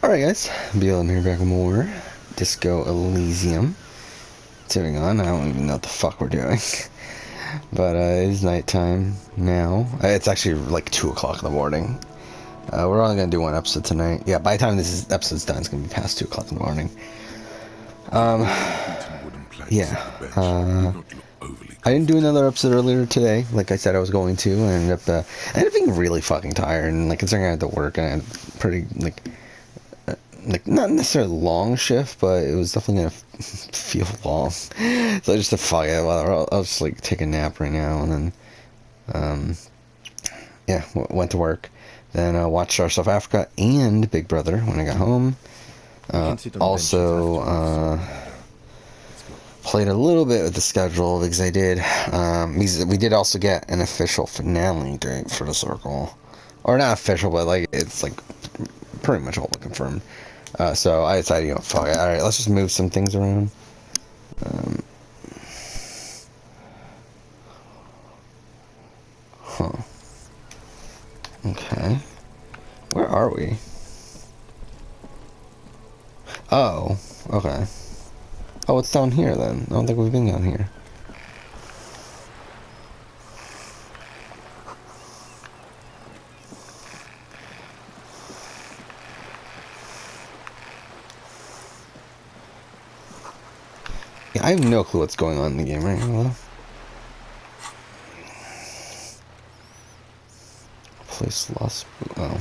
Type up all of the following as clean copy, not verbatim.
Alright guys, BLM here back with more Disco Elysium. Sitting on, I don't even know what the fuck we're doing. But it's nighttime now. It's actually like 2 o'clock in the morning. We're only gonna do one episode tonight. Yeah, by the time episode's done, it's gonna be past 2 o'clock in the morning. Yeah. I didn't do another episode earlier today, like I said I was going to, and I ended up being really fucking tired, and like considering I had to work, and I had pretty, like not necessarily long shift, but it was definitely gonna feel long. So I just said, fuck it, well, I'll just like take a nap right now, and then, yeah, went to work. Then watched Star South Africa and Big Brother when I got home. Also, played a little bit with the schedule because I did. We did also get an official finale date for the Circle, or not official, but like it's like pretty much all but confirmed. So I decided, you know, fuck it. Alright, let's just move some things around. Huh. Okay. Where are we? Oh, okay. Oh, it's down here then. I don't think we've been down here. Yeah, I have no clue what's going on in the game right now. Place lost. Oh.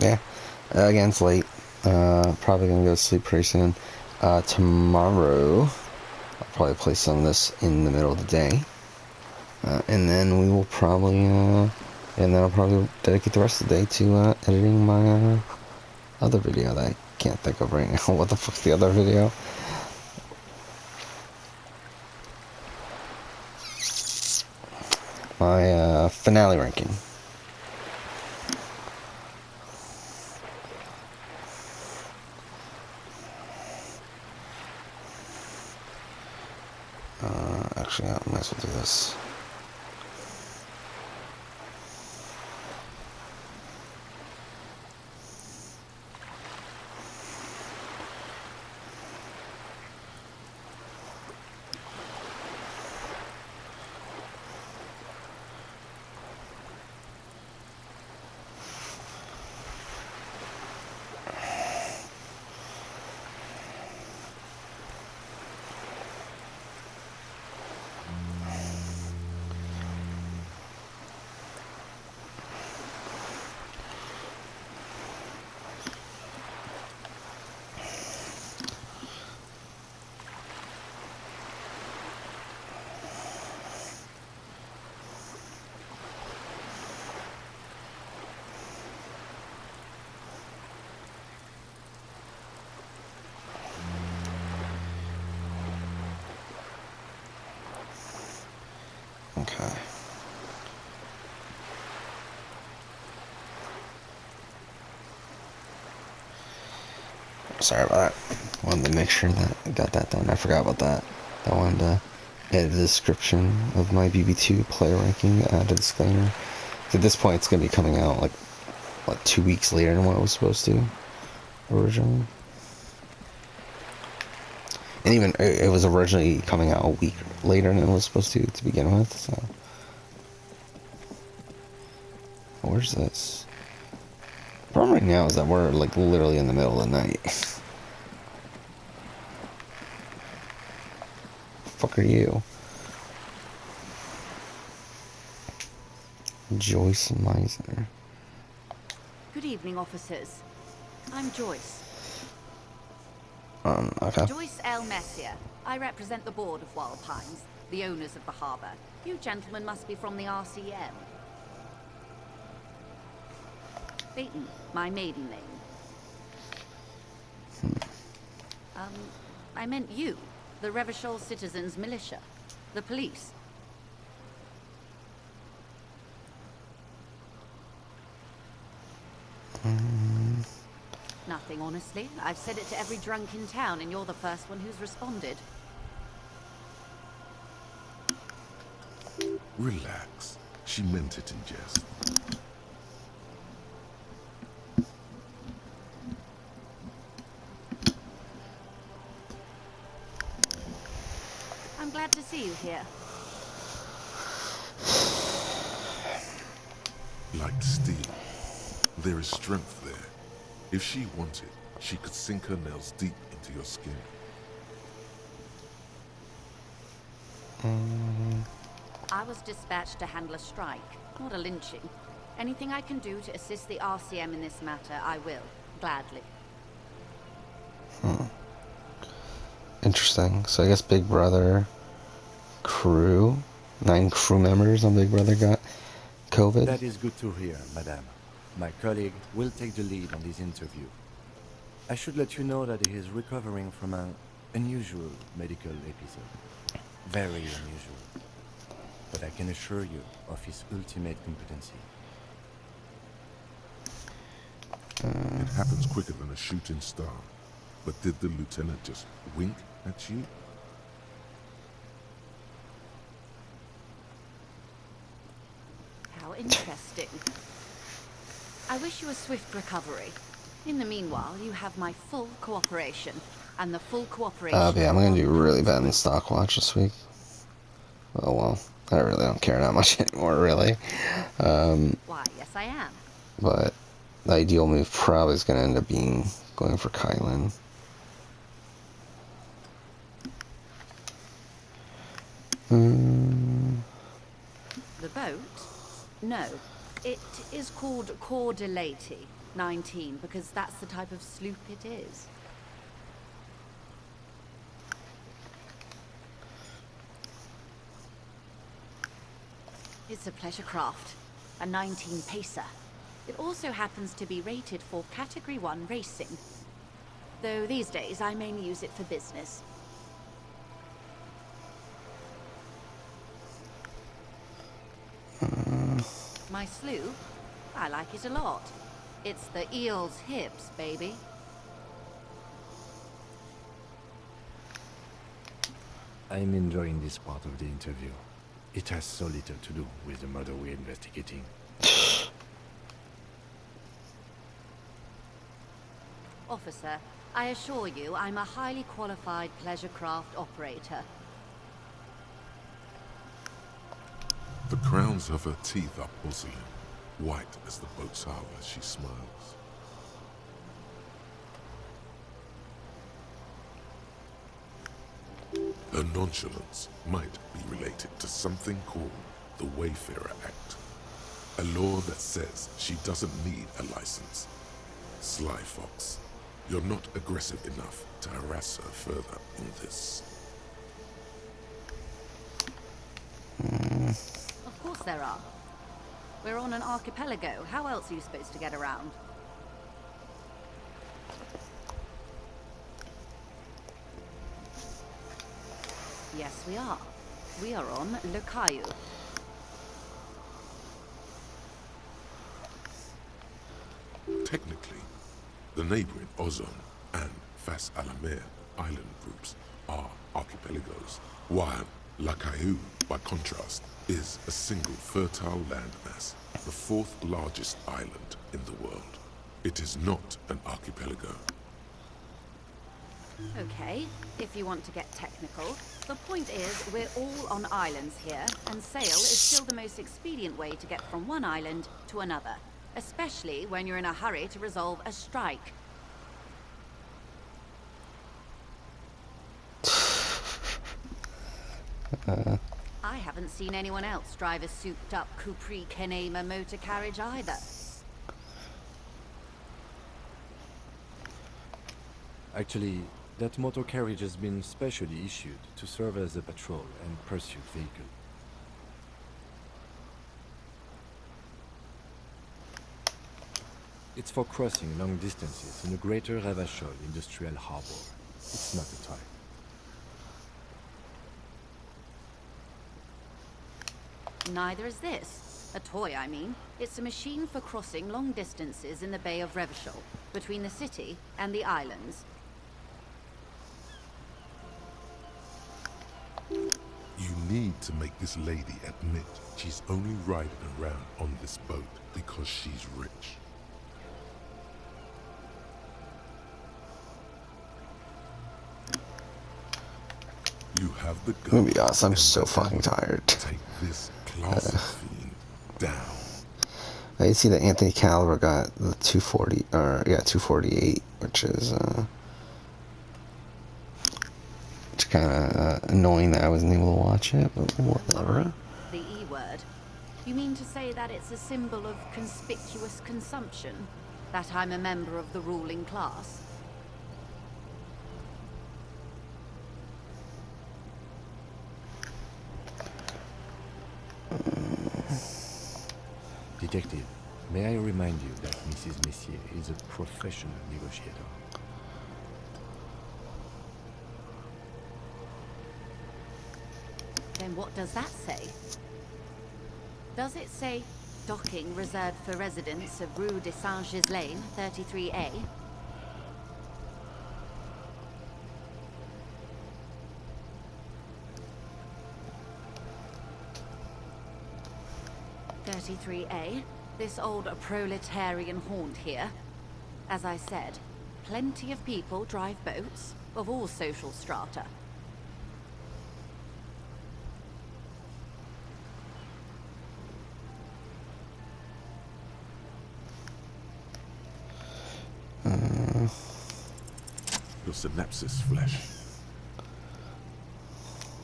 Yeah. Again, it's late. Probably gonna go to sleep pretty soon. Tomorrow, I'll probably play some of this in the middle of the day. And then we will probably, and then I'll probably dedicate the rest of the day to editing my other video that I can't think of right now. What the fuck's the other video? My finale ranking. Actually, I might as well do this. Okay. Sorry about that. Wanted to make sure that I got that done. I forgot about that. I wanted to add the description of my BB2 player ranking, add a disclaimer. At this point, it's going to be coming out like, what, 2 weeks later than what it was supposed to originally. And even it was originally coming out a week later than it was supposed to begin with. So, where's this? The problem right now is that we're like literally in the middle of the night. Fuck are you? Joyce Meisner. Good evening, officers. I'm Joyce. Okay. Joyce L. Messier. I represent the board of Wild Pines, the owners of the harbour. You gentlemen must be from the RCM. Peyton, my maiden name. I meant you, the Revachol Citizens Militia, the police. Nothing, honestly. I've said it to every drunk in town, and you're the first one who's responded. Relax. She meant it in jest. I'm glad to see you here. Like steel. There is strength there. If she wanted, she could sink her nails deep into your skin. I was dispatched to handle a strike, not a lynching. Anything I can do to assist the RCM in this matter, I will. Gladly. Interesting. So I guess Big Brother crew, 9 crew members on Big Brother got COVID. That is good to hear, madame. My colleague will take the lead on this interview. I should let you know that he is recovering from an unusual medical episode. Very unusual. But I can assure you of his ultimate competency. It happens quicker than a shooting star. But did the lieutenant just wink at you? How interesting. I wish you a swift recovery. In the meanwhile, you have my full cooperation. And the full cooperation... Yeah, I'm gonna do really bad in the stock watch this week. Oh well, I really don't care that much anymore, really. Why, yes I am. But the ideal move probably is gonna end up being going for Kylan. The boat? No. It is called Cordelati 19 because that's the type of sloop it is. It's a pleasure craft, a 19 pacer. It also happens to be rated for Category 1 racing. Though these days I mainly use it for business. My sloop? I like it a lot. It's the eel's hips, baby. I'm enjoying this part of the interview. It has so little to do with the murder we're investigating. Officer, I assure you I'm a highly qualified pleasure craft operator. The crowns of her teeth are porcelain, white as the boat's hull as she smiles. Her nonchalance might be related to something called the Wayfarer Act, a law that says she doesn't need a license. Sly Fox, you're not aggressive enough to harass her further on this. Of course there are. We're on an archipelago. How else are you supposed to get around? Yes, we are. We are on Le Caillou. Technically, the neighboring Ozone and Fas Alamer island groups are archipelagos, while La Caillou, by contrast, is a single fertile landmass, the 4th largest island in the world. It is not an archipelago. Okay, if you want to get technical, the point is we're all on islands here, and sail is still the most expedient way to get from one island to another, especially when you're in a hurry to resolve a strike. I haven't seen anyone else drive a souped-up Capri Kenema motor carriage either. Actually, that motor carriage has been specially issued to serve as a patrol and pursuit vehicle. It's for crossing long distances in the greater Ravachol industrial harbor. It's not a type. Neither is this. A toy, I mean. It's a machine for crossing long distances in the Bay of Revachol, between the city and the islands. You need to make this lady admit she's only riding around on this boat because she's rich. You have the gun. Maybe yes, I'm so and fucking tired. Take this classic fiend down. I see that Anthony Caliber got the 240, or yeah, 248, which is it's kind of annoying that I wasn't able to watch it, but whatever. The E word. You mean to say that it's a symbol of conspicuous consumption? That I'm a member of the ruling class? Detective, may I remind you that Mrs. Messier is a professional negotiator. Then what does that say? Does it say docking reserved for residents of Rue de Saint-Ghislain, 33A? "33A, this old proletarian haunt here. As I said, plenty of people drive boats, of all social strata. Your synapses flesh.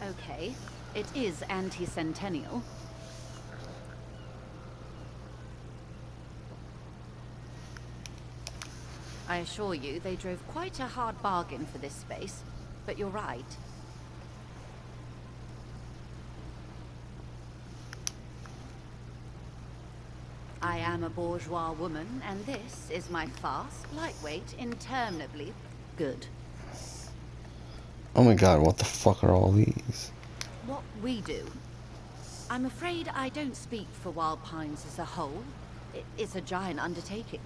Okay, it is anti-centennial. I assure you, they drove quite a hard bargain for this space, but you're right. I am a bourgeois woman, and this is my fast, lightweight, interminably good. Oh my god, what the fuck are all these? What we do. I'm afraid I don't speak for Wild Pines as a whole. It's a giant undertaking.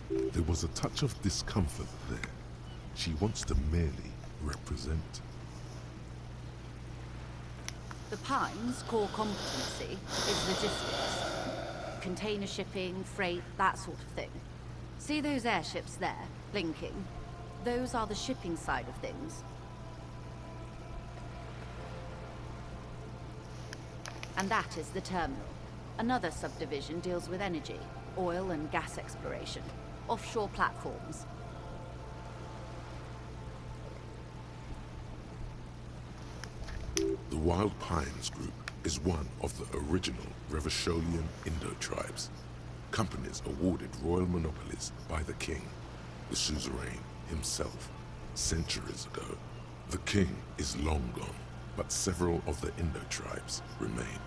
There was a touch of discomfort there. She wants to merely represent. The Pines' core competency is logistics. Container shipping, freight, that sort of thing. See those airships there, blinking? Those are the shipping side of things. And that is the terminal. Another subdivision deals with energy, oil and gas exploration, offshore platforms. The Wild Pines Group is one of the original Revacholian Indo-tribes. Companies awarded royal monopolies by the king, the suzerain himself, centuries ago. The king is long gone, but several of the Indo-tribes remain.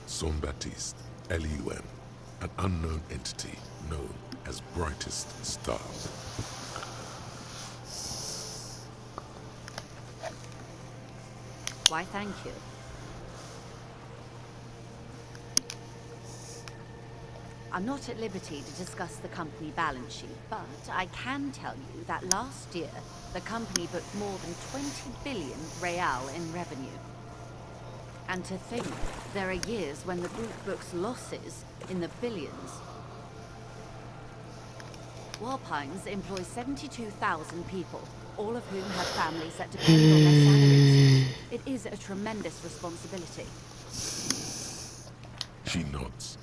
Saint-Baptiste, Elysium, an unknown entity known as Brightest Star. Why, thank you. I'm not at liberty to discuss the company balance sheet, but I can tell you that last year, the company booked more than 20 billion real in revenue. And to think, there are years when the group books losses in the billions. Wild Pines employs 72,000 people, all of whom have families that depend on their salaries. It is a tremendous responsibility. She nods.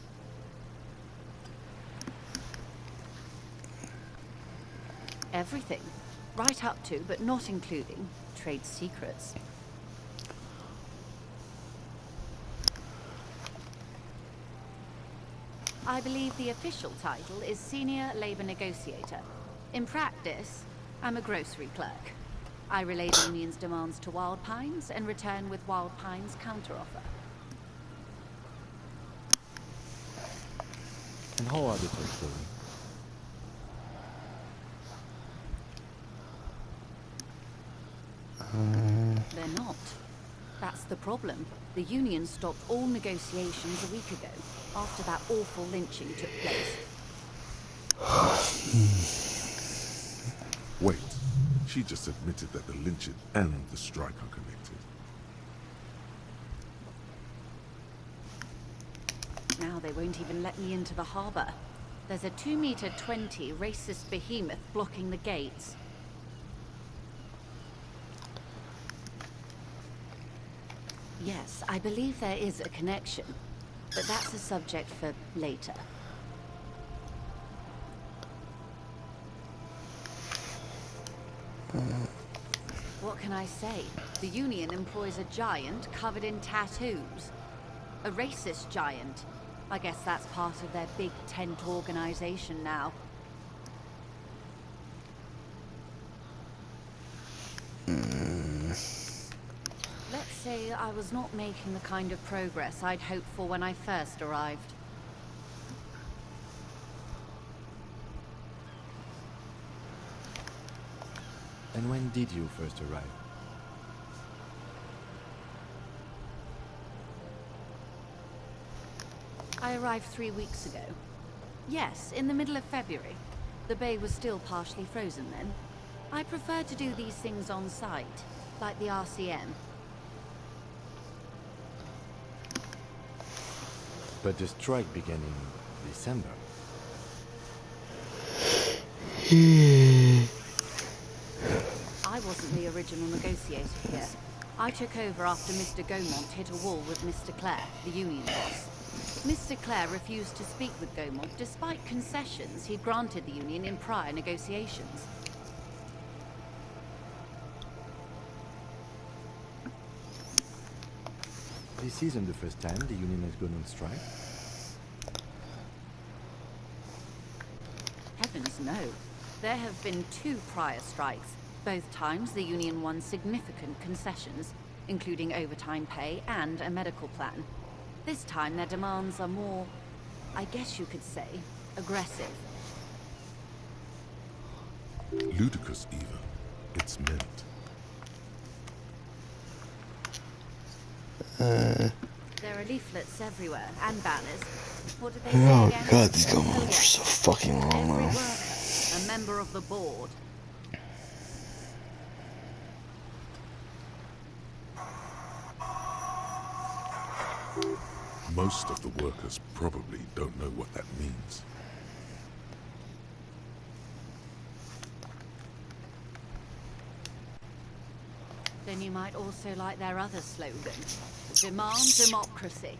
Everything. Right up to, but not including, trade secrets. I believe the official title is Senior Labor Negotiator. In practice, I'm a grocery clerk. I relay the union's demands to Wild Pines and return with Wild Pines' counteroffer. And how are the talks going? They're not. That's the problem. The Union stopped all negotiations a week ago, after that awful lynching took place. Wait. She just admitted that the lynching and the strike are connected. Now they won't even let me into the harbor. There's a 2-meter-20 racist behemoth blocking the gates. Yes, I believe there is a connection, but that's a subject for later. What can I say? The Union employs a giant covered in tattoos. A racist giant. I guess that's part of their big tent organization now. Let's say I was not making the kind of progress I'd hoped for when I first arrived. And when did you first arrive? I arrived 3 weeks ago. Yes, in the middle of February. The bay was still partially frozen then. I prefer to do these things on site, like the RCM. But the strike began in December. I wasn't the original negotiator here. I took over after Mr. Gaumont hit a wall with Mr. Clare, the Union boss. Mr. Clare refused to speak with Gaumont despite concessions he'd granted the Union in prior negotiations. This isn't the first time the Union has gone on strike. Heavens no. There have been 2 prior strikes. Both times the Union won significant concessions, including overtime pay and a medical plan. This time their demands are more, I guess you could say, aggressive. Ludicrous even. It's meant. There are leaflets everywhere, and banners. What did they say Oh again? god, these go on Oh, for yes. so fucking long Every now. worker, a member of the board. Most of the workers probably don't know what that means. Then you might also like their other slogan. Demand democracy.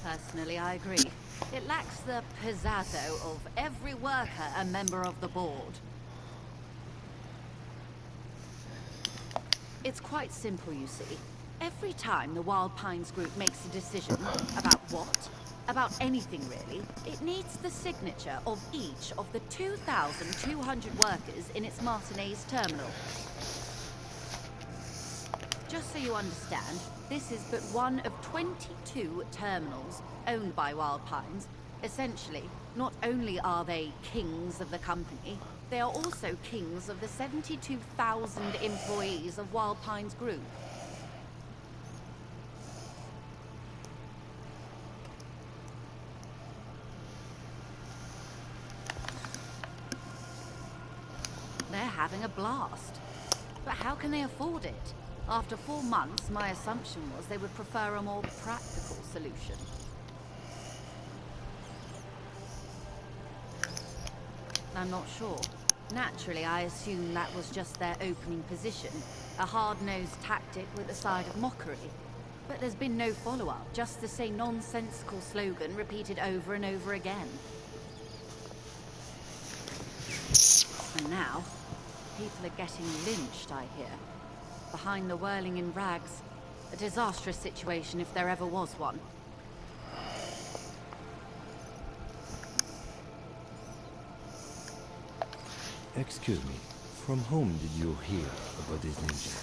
Personally, I agree. It lacks the pizzazzo of every worker a member of the board. It's quite simple, you see. Every time the Wild Pines group makes a decision about what, about anything really, it needs the signature of each of the 2,200 workers in its Martinez terminal. Just so you understand, this is but one of 22 terminals owned by Wild Pines. Essentially, not only are they kings of the company, they are also kings of the 72,000 employees of Wild Pines Group. They're having a blast. But how can they afford it? After 4 months, my assumption was they would prefer a more practical solution. I'm not sure. Naturally, I assume that was just their opening position, a hard-nosed tactic with a side of mockery. But there's been no follow-up, just the same nonsensical slogan repeated over and over again. And now, people are getting lynched, I hear. Behind the whirling in rags. A disastrous situation if there ever was one. Excuse me, from whom did you hear about this ninja?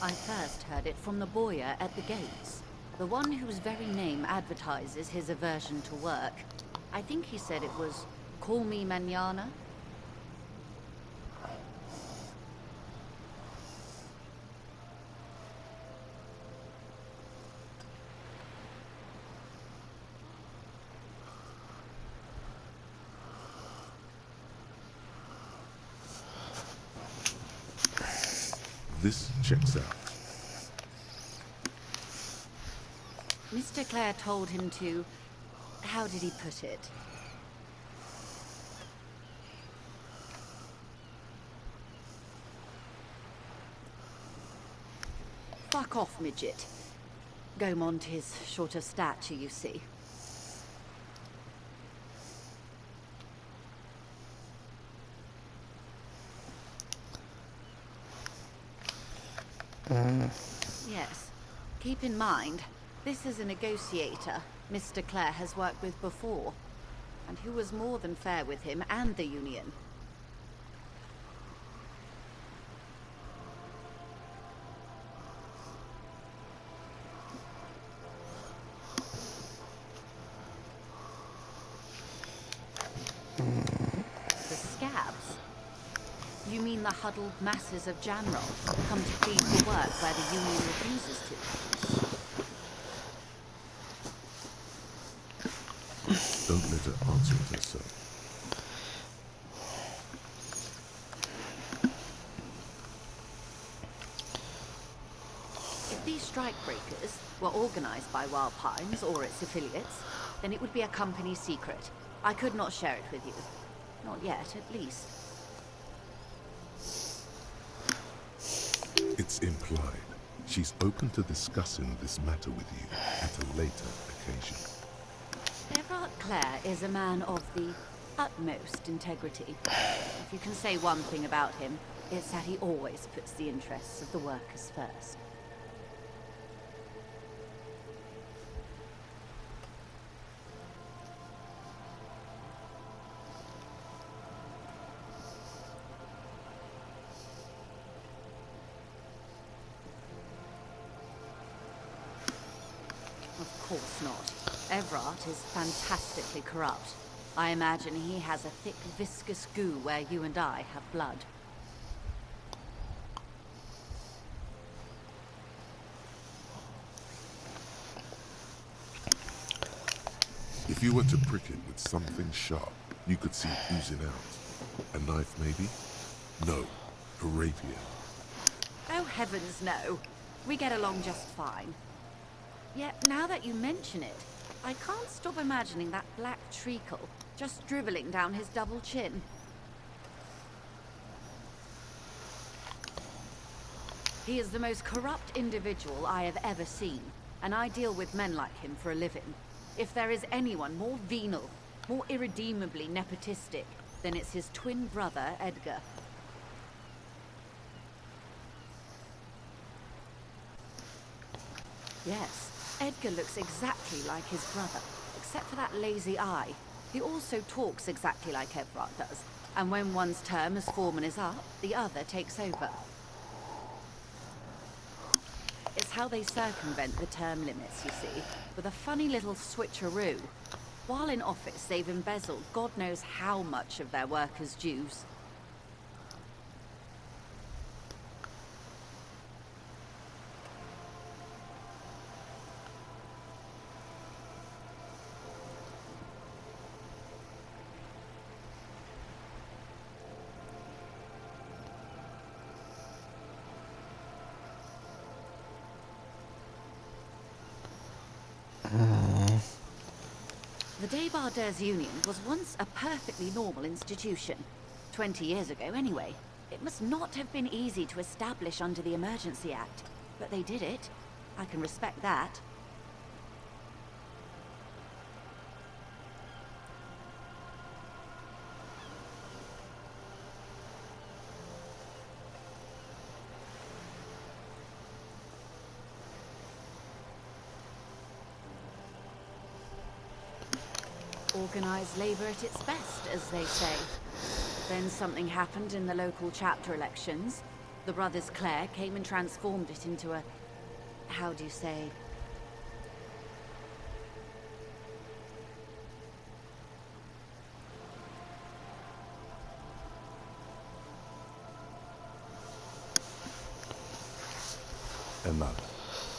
I've heard first heard it from the bowyer at the gates. The one whose very name advertises his aversion to work. I think he said it was, "Call me mañana." This checks out. Mr. Clare told him to... how did he put it? Fuck off, midget. Gaumont is short of stature, you see. Yes. Keep in mind, this is a negotiator Mr. Clare has worked with before, and who was more than fair with him and the Union. The scabs? You mean the huddled masses of Jamrod come to plead for work where the Union refuses to? Don't let her answer it herself. If these strikebreakers were organized by Wild Pines or its affiliates, then it would be a company secret. I could not share it with you. Not yet, at least. It's implied. She's open to discussing this matter with you at a later occasion. Everard Clare is a man of the utmost integrity. If you can say one thing about him, it's that he always puts the interests of the workers first. Of course not. Everard is fantastically corrupt. I imagine he has a thick, viscous goo where you and I have blood. If you were to prick it with something sharp, you could see it oozing out. A knife, maybe? No, a rapier. Oh, heavens no. We get along just fine. Yet, now that you mention it, I can't stop imagining that black treacle just dribbling down his double chin. He is the most corrupt individual I have ever seen, and I deal with men like him for a living. If there is anyone more venal, more irredeemably nepotistic, then it's his twin brother, Edgar. Yes, Edgar looks exactly like his brother, except for that lazy eye. He also talks exactly like Everard does, and when one's term as foreman is up, the other takes over. It's how they circumvent the term limits, you see, with a funny little switcheroo. While in office, they've embezzled God knows how much of their workers' dues. The Débardeurs Union was once a perfectly normal institution. 20 years ago, anyway. It must not have been easy to establish under the Emergency Act, but they did it. I can respect that. Organized labor at its best, as they say. Then something happened in the local chapter elections. The brothers Claire came and transformed it into a... how do you say? A mob.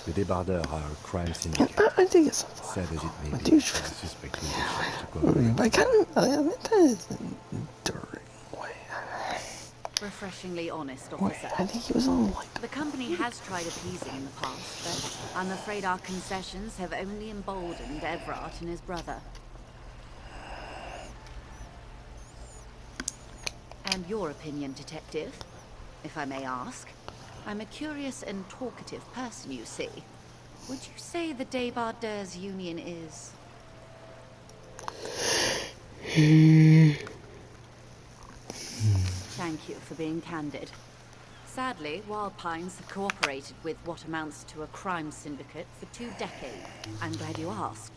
The débardeurs are a crime syndicate. I think it's Sad as it may be, Dude, the suspect will be forced to cooperate. I kind of, I mean, that is enduring. Refreshingly honest, Wait, officer. I think he was on like. The company has tried appeasing in the past, but I'm afraid our concessions have only emboldened Everard and his brother. And your opinion, detective, if I may ask? I'm a curious and talkative person, you see. Would you say the Débardeurs Union is... Thank you for being candid. Sadly, Wild Pines have cooperated with what amounts to a crime syndicate for 2 decades. I'm glad you asked.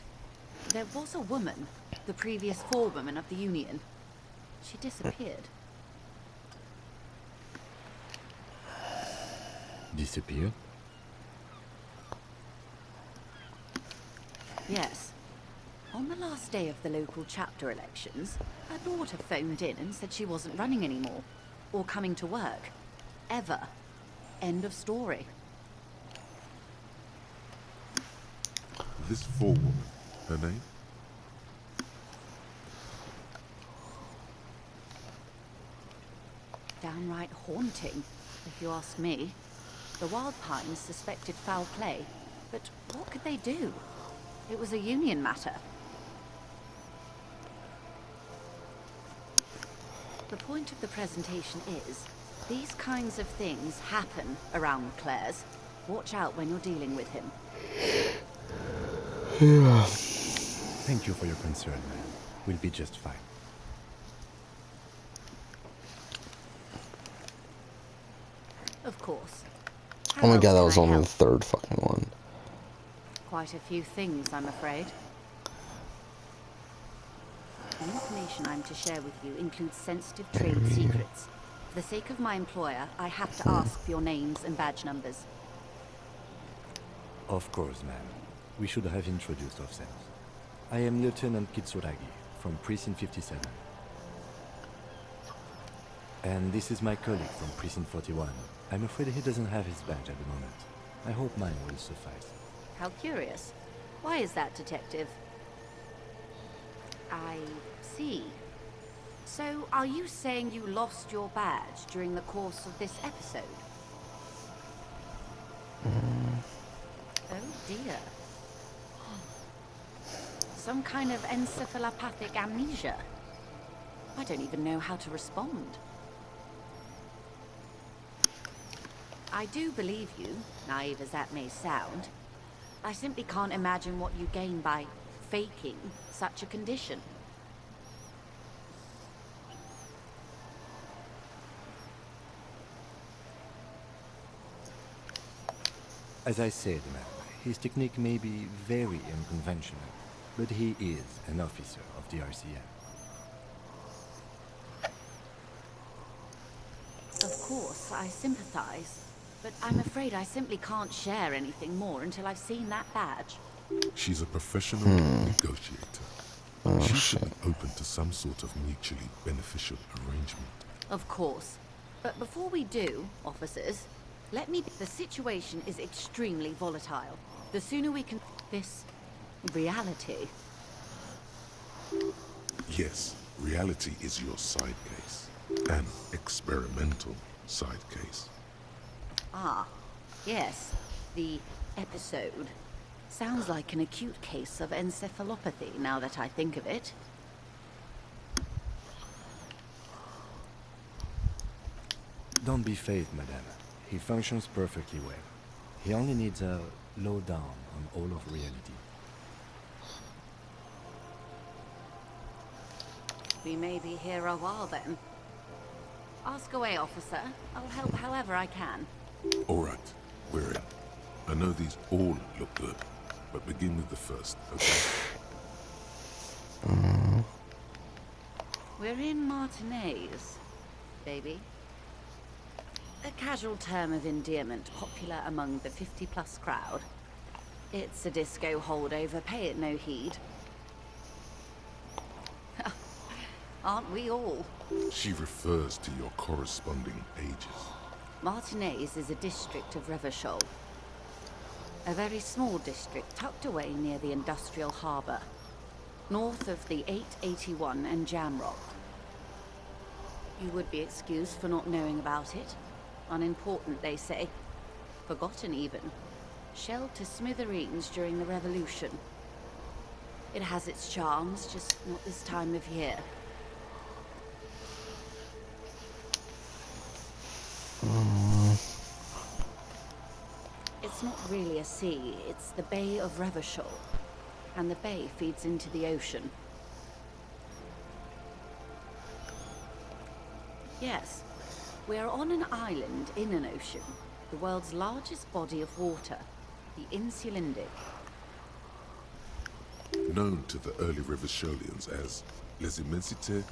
There was a woman, the previous forewoman of the Union. She disappeared. Disappeared? Yes. On the last day of the local chapter elections, her daughter phoned in and said she wasn't running anymore, or coming to work. Ever. End of story. This forewoman, her name? Downright haunting, if you ask me. The Wild Pines suspected foul play, but what could they do? It was a union matter. The point of the presentation is, these kinds of things happen around Claire's. Watch out when you're dealing with him. Thank you for your concern, man. We'll be just fine. Of course. Oh my How god, that else was can I only help? the 3rd fucking one. Quite a few things, I'm afraid. The information I'm to share with you includes sensitive trade secrets. For the sake of my employer, I have to ask for your names and badge numbers. Of course, ma'am. We should have introduced ourselves. I am Lieutenant Kitsuragi, from Precinct 57. And this is my colleague from Precinct 41. I'm afraid he doesn't have his badge at the moment. I hope mine will suffice. How curious. Why is that, Detective? I see. So, are you saying you lost your badge during the course of this episode? Oh dear. Some kind of encephalopathic amnesia. I don't even know how to respond. I do believe you, naive as that may sound. I simply can't imagine what you gain by faking such a condition. As I said, ma'am, his technique may be very unconventional, but he is an officer of the RCM. Of course, I sympathize, but I'm afraid I simply can't share anything more until I've seen that badge. She's a professional negotiator. She should be open to some sort of mutually beneficial arrangement. Of course. But before we do, officers, the situation is extremely volatile. The sooner we can... this... reality. Yes, reality is your side case. An experimental side case. Ah, yes. The episode. Sounds like an acute case of encephalopathy, now that I think of it. Don't be phased, madame. He functions perfectly well. He only needs a lowdown on all of reality. We may be here a while then. Ask away, officer. I'll help however I can. All right, we're in. I know these all look good, but begin with the first, okay? We're in Martinez, baby. A casual term of endearment popular among the 50-plus crowd. It's a disco holdover, pay it no heed. Aren't we all? She refers to your corresponding ages. Martinez is a district of Revachol. A very small district tucked away near the industrial harbour, north of the 881 and Jamrock. You would be excused for not knowing about it. Unimportant, they say. Forgotten, even. Shelled to smithereens during the Revolution. It has its charms, just not this time of year. It's not really a sea, it's the Bay of Revachol. And the bay feeds into the ocean. Yes, we are on an island in an ocean, the world's largest body of water, the Insulindic. Known to the early Revacholians as Les Immensités.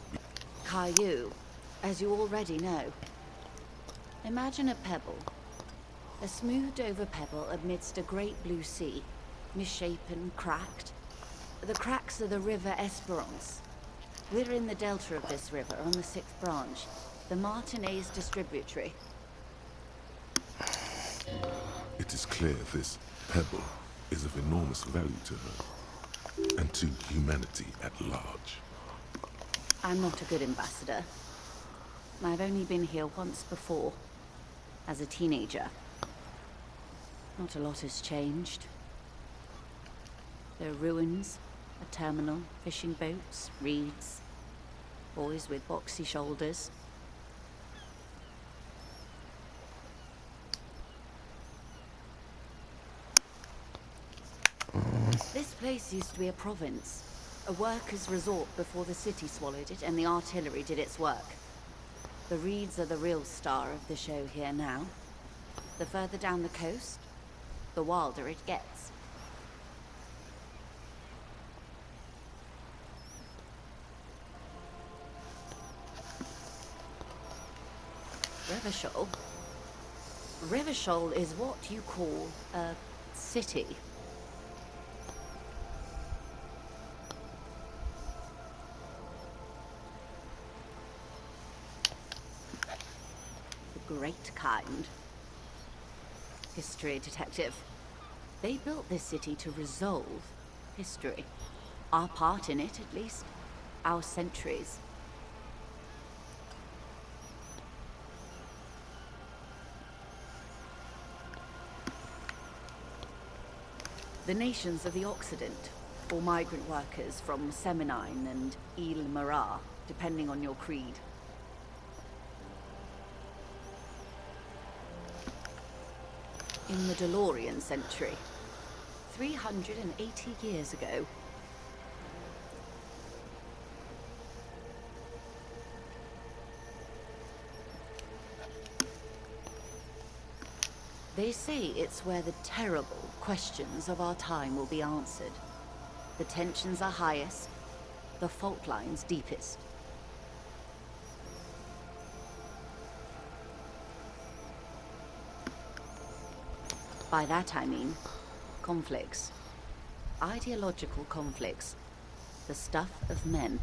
Caillou, as you already know. Imagine a pebble. A smoothed-over pebble amidst a great blue sea, misshapen, cracked. The cracks are the River Esperance. We're in the delta of this river on the 6th branch, the Martinez distributary. It is clear this pebble is of enormous value to her, and to humanity at large. I'm not a good ambassador. I've only been here once before, as a teenager. Not a lot has changed. There are ruins, a terminal, fishing boats, reeds, boys with boxy shoulders. This place used to be a province, a workers' resort before the city swallowed it and the artillery did its work. The reeds are the real star of the show here now. The further down the coast, the wilder it gets. Revachol? Revachol is what you call a city. The great kind. History detective. They built this city to resolve history. Our part in it, at least. Our centuries. The nations of the Occident, or migrant workers from Seminine and Ile-Marat, depending on your creed. In the DeLorean century, 380 years ago. They say it's where the terrible questions of our time will be answered. The tensions are highest, the fault lines deepest. By that I mean conflicts. Ideological conflicts. The stuff of men.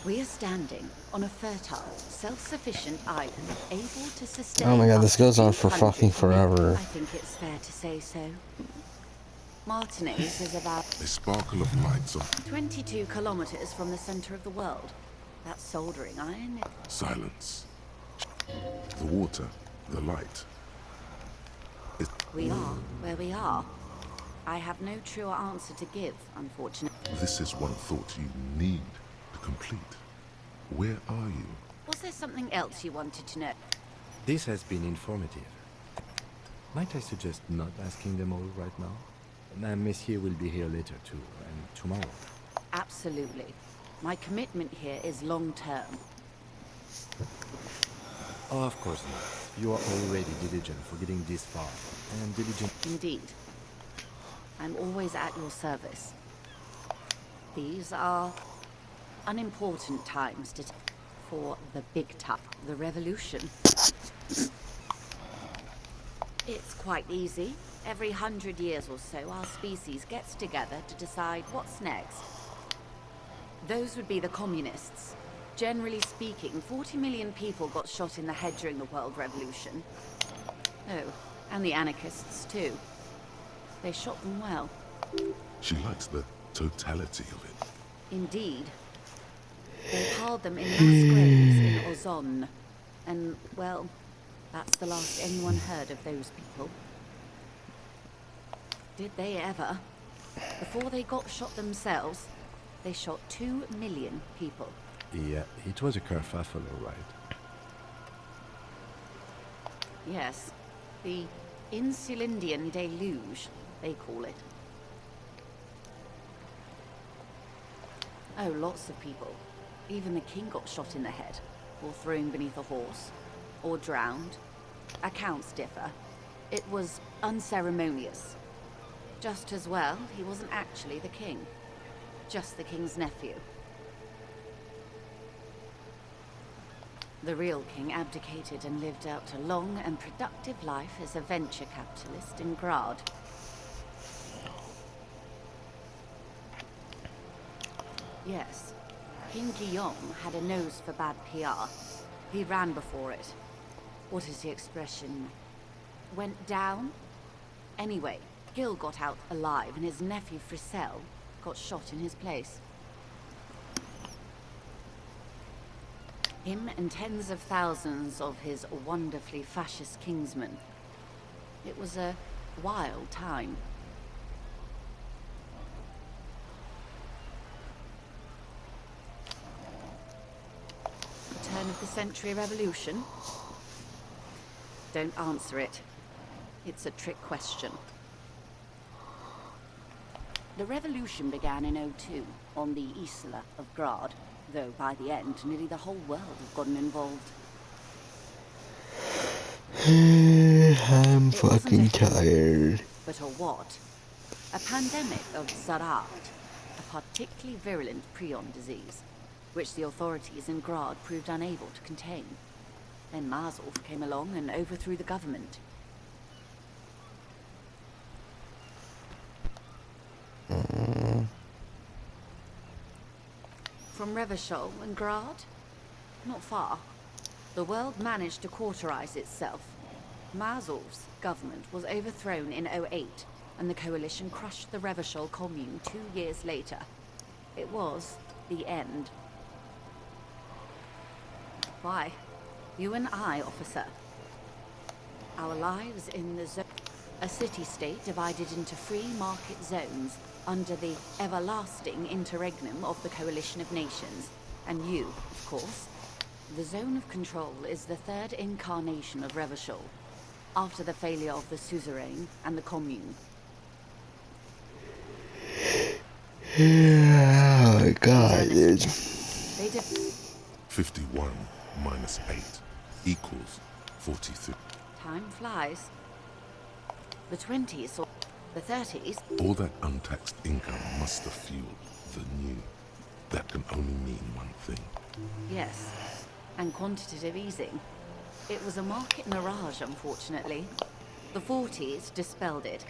We are standing on a fertile, self-sufficient island, able to sustain. Oh my god, this up to goes on for 200 fucking forever. I think it's fair to say so. Martinez is about A sparkle of lights on 22 kilometers from the center of the world. That soldering iron. silence. The water, the light. We are where we are. I have no truer answer to give, unfortunately. This is one thought you need to complete. Where are you? Was there something else you wanted to know? This has been informative. Might I suggest not asking them all right now? Monsieur will be here later too, and tomorrow. Absolutely. My commitment here is long-term. Oh, of course not. You are already diligent for getting this far, and diligent. Indeed. I'm always at your service. These are unimportant times for the big time, the revolution. It's quite easy. Every 100 years or so, our species gets together to decide what's next. Those would be the communists. Generally speaking, 40 million people got shot in the head during the World Revolution. Oh, and the anarchists too. They shot them well. She likes the totality of it. Indeed. They piled them in mass graves in Ozon. And, well, that's the last anyone heard of those people. Did they ever? Before they got shot themselves, they shot 2 million people. Yeah, it was a kerfuffle, all right. Yes, the Insulindian deluge, they call it. Oh, lots of people. Even the king got shot in the head, or thrown beneath a horse, or drowned. Accounts differ. It was unceremonious. Just as well, he wasn't actually the king. Just the king's nephew. The real king abdicated and lived out a long and productive life as a venture capitalist in Grad. Yes, King Guillaume had a nose for bad PR. He ran before it. What is the expression? Went down? Anyway, Gil got out alive and his nephew Frisell got shot in his place. Him and tens of thousands of his wonderfully fascist kingsmen. It was a wild time. The turn of the century revolution? Don't answer it. It's a trick question. The revolution began in '02 on the Isla of Grad, though by the end, nearly the whole world had gotten involved. I'm fucking tired. But a what? A pandemic of Zarat, a particularly virulent prion disease, which the authorities in Grad proved unable to contain. Then Marzolf came along and overthrew the government. From Revachol and Grad? Not far. The world managed to cauterize itself. Marzolf's government was overthrown in '08, and the coalition crushed the Revachol commune 2 years later. It was the end. Why? You and I, officer. Our lives in the zone. A city-state divided into free market zones under the everlasting interregnum of the Coalition of Nations. And you, of course. The zone of control is the third incarnation of Revachol, after the failure of the suzerain and the commune. Oh my god, dude. They did. 51 minus 8 equals 43. Time flies. The 20s or the 30s. All that untaxed income must have fueled the new. That can only mean one thing. Yes, and quantitative easing. It was a market mirage, unfortunately. The 40s dispelled it.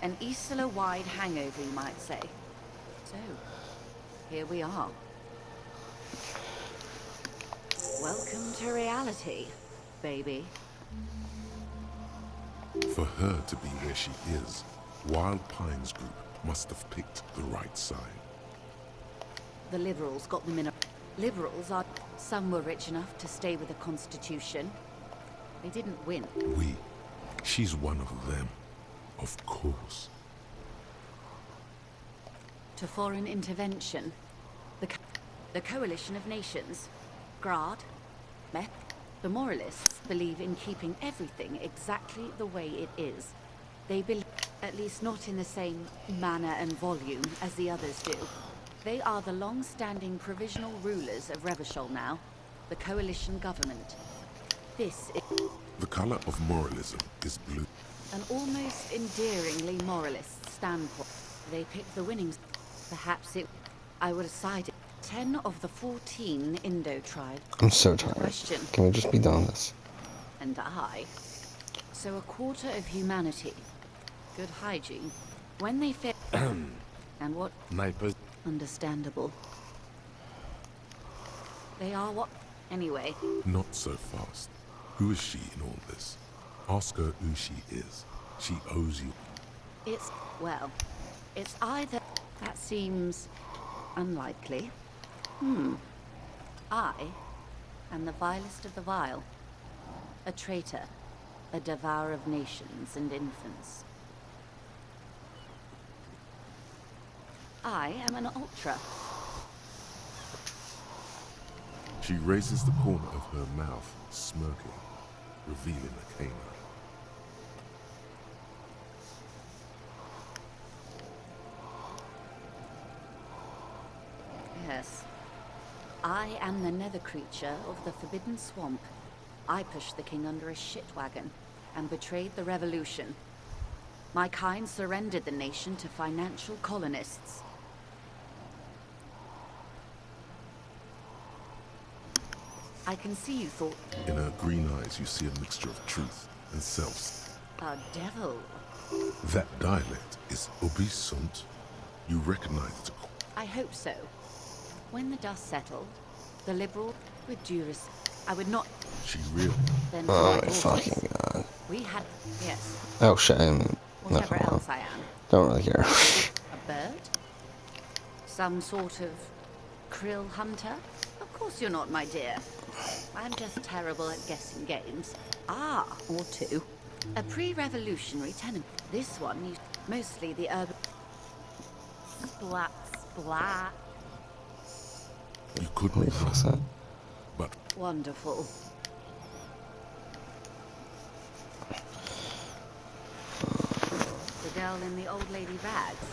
An Isla-wide hangover, you might say. So, here we are. Welcome to reality, baby. For her to be where she is, Wild Pines Group must have picked the right side. The liberals got them in a... Liberals are... Some were rich enough to stay with the Constitution. They didn't win. She's one of them. Of course. To foreign intervention. The Coalition of Nations. Grad. Meth. The moralists believe in keeping everything exactly the way it is. They believe, at least not in the same manner and volume as the others do. They are the long-standing provisional rulers of Revachol now, the coalition government. This is... The color of moralism is blue. An almost endearingly moralist standpoint. They pick the winnings. Perhaps it... I would have sided 10 of the 14 Indo tribes. I'm so tired. Question. Can we just be done with this? And I. So a quarter of humanity. Good hygiene. When they fit. And what? Understandable. They are what? Anyway. Not so fast. Who is she in all this? Ask her who she is. She owes you. It's, well, it's either. That seems unlikely. I am the vilest of the vile. A traitor. A devourer of nations and infants. I am an ultra. She raises the corner of her mouth, smirking, revealing a canine. Yes. I am the nether creature of the Forbidden Swamp. I pushed the king under a shit wagon and betrayed the revolution. My kind surrendered the nation to financial colonists. I can see you thought In her green eyes you see a mixture of truth and self. a devil. That dialect is obeisant. You recognize it. I hope so. When the dust settled, the liberal, with due respect, I would not. She really. Then Oh my my daughters. fucking god. We had, yes, Oh shit, no, whatever else I am. don't really care. A bird? Some sort of krill hunter? Of course you're not, my dear. I'm just terrible at guessing games. Ah, or two. A pre-revolutionary tenement. This one used mostly the urban. Splat, splat. You couldn't Holy fuck's that? but Wonderful. The girl in the old lady rags.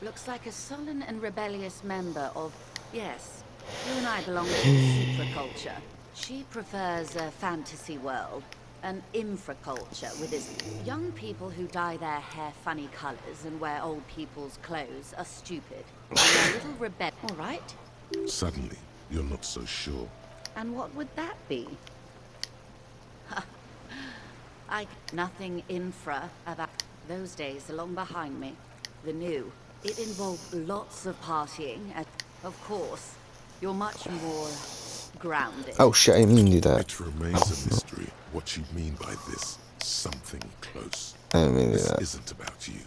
Looks like a sullen and rebellious member of... Yes, you and I belong to the supraculture. She prefers a fantasy world, an infraculture with its... Young people who dye their hair funny colors and wear old people's clothes are stupid. And they're little rebel... All right. suddenly you're not so sure. And what would that be? Nothing infra about those days are long behind me. The new. It involved lots of partying. And of course, you're much more grounded. Oh shit, I didn't mean to do that. It remains a mystery what you mean by this something close. I didn't mean to do This that. isn't about you.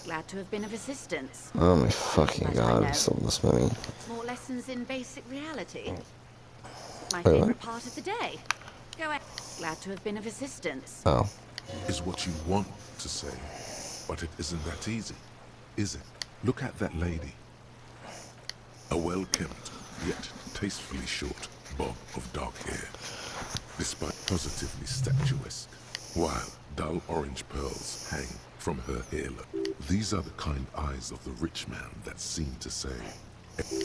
Glad to have been of assistance. Oh my fucking But I god, know. I'm still this many. More lessons in basic reality. My Wait, what? favorite part of the day. Go ahead. Glad to have been of assistance. Oh. Is what you want to say, but it isn't that easy, is it? Look at that lady. A well-kept, yet tastefully short bob of dark hair, despite positively statuesque, while dull orange pearls hang from her hairline. These are the kind eyes of the rich man that seem to say,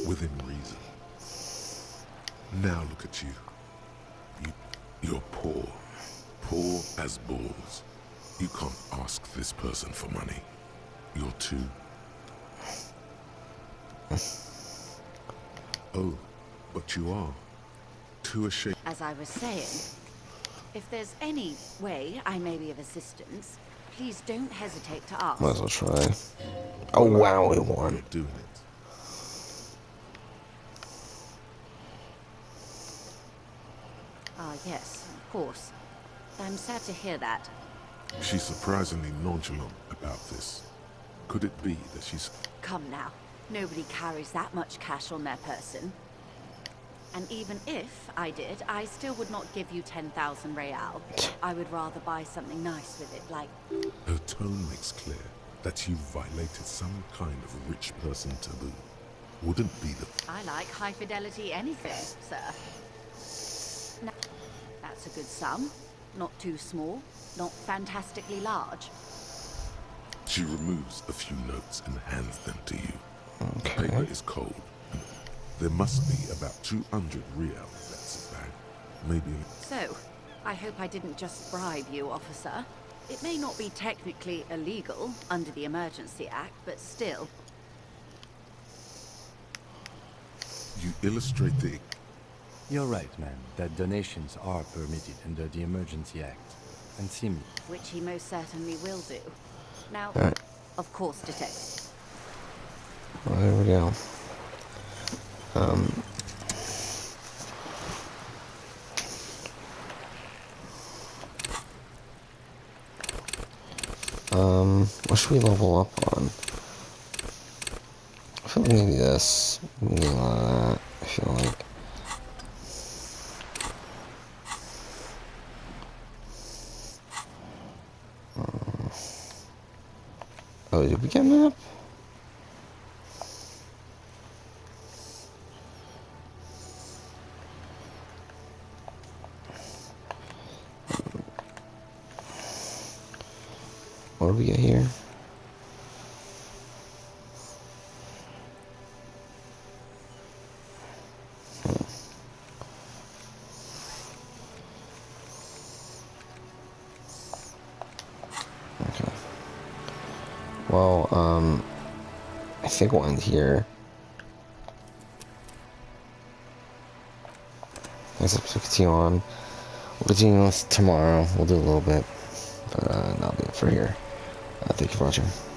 within reason. Now look at you. You're poor. Poor as balls. You can't ask this person for money. You're too... Oh, but you are. Too ashamed. As I was saying, if there's any way I may be of assistance, please don't hesitate to ask. Might as well try. Oh wow, we won. You're doing it. Ah, yes, of course. I'm sad to hear that. She's surprisingly nonchalant about this. Could it be that she's... Come now, nobody carries that much cash on their person. And even if I did, I still would not give you 10,000 real. I would rather buy something nice with it, like... Her tone makes clear that you've violated some kind of rich person taboo. Wouldn't be the... I like high fidelity anything, sir. Now, that's a good sum. Not too small, not fantastically large. She removes a few notes and hands them to you. The Okay. paper is cold. There must be about 200 real. That's a bag. Maybe... So, I hope I didn't just bribe you, officer. It may not be technically illegal under the Emergency Act, but still. You illustrate the... You're right, ma'am, that donations are permitted under the Emergency Act. And seemly. Which he most certainly will do. Now, Alright, of course, Detective. well, there we go. What should we level up on? I feel like maybe this. Maybe that. I feel like. Oh, did we get a map? What do we get here? Okay. Well, I think we'll end here. Guess I'll continue on. We'll continue with tomorrow. We'll do a little bit. But that'll be it for here. Thank you for watching.